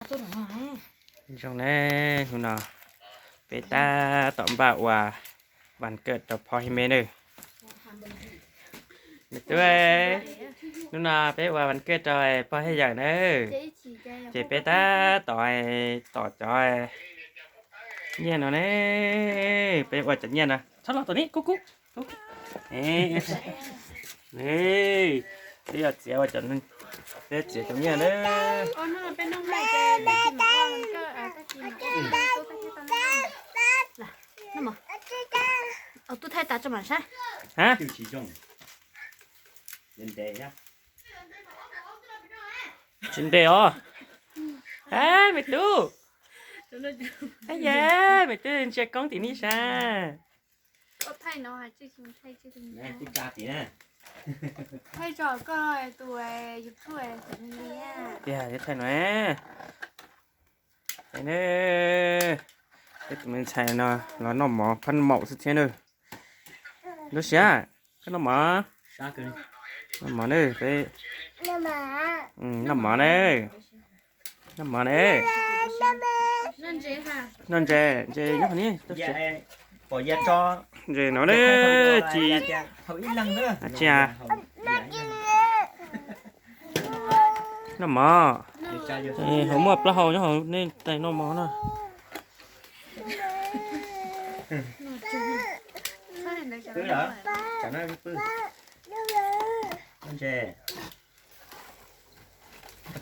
tôi nói trong nàyคุณน่ะเปตาตอบบ่าวว่าวันเกิดต่อพ่อให้แม่เด้อด้วยนู่นน่ะเป้ว่าวันเกิดจอยพ่อให้อย่างเด้อเจเปตาต่อจอยเนี่ยเนาะเนี่ยเป้ว่าจะเนี่ยนะชอบเราตัวนี้กุ๊กกุ๊กกุ๊กเอ๊ะนี่เดี๋ยวเสียว่าจะนั่นเดี๋ยวเสียตรงเนี้ยเด้อ อ๋อนั่นเป็นน้องใหม่แกได้กินหมดมันก็ก็กินตัวไปที่ตอนนั้นล่ะนั่นมั้งเอาตัวไทยตาจะมาใช่ฮะ tiêu chí trong đến đây nhá ชินเดียวเฮ้ยไม่ตู้เฮ้ยไม่ตู้เช็คกล้องตีนี่ใช่ có thay nó hay chứ không thay chứ không nè tiếp ca tí nè thay trò coi tuổi giúp tuổi thì nha เดี๋ยวจะใช่ไหมใช่เนอะเด็กมันใช่เนาะแล้วน้องหมอพันหมอสุดเช่นเนอะดูสิอ่ะก็น้องหมอ xa cơ น้องหมอเนอะไปน้องหมอเนอะน้องหมอเนอะ nên chế hả นั่นเจยกคนนี้ตัวเจ dạ bỏ ra cho เจnóเนอะจี hậu ít lần nữa À, chị à? น้องหมอ เอ้ยเขาหมดปลาเขาเนาะเขานี่แต่น้องหมอเนาะ sao này cứ đó chẳng nói cứ con chè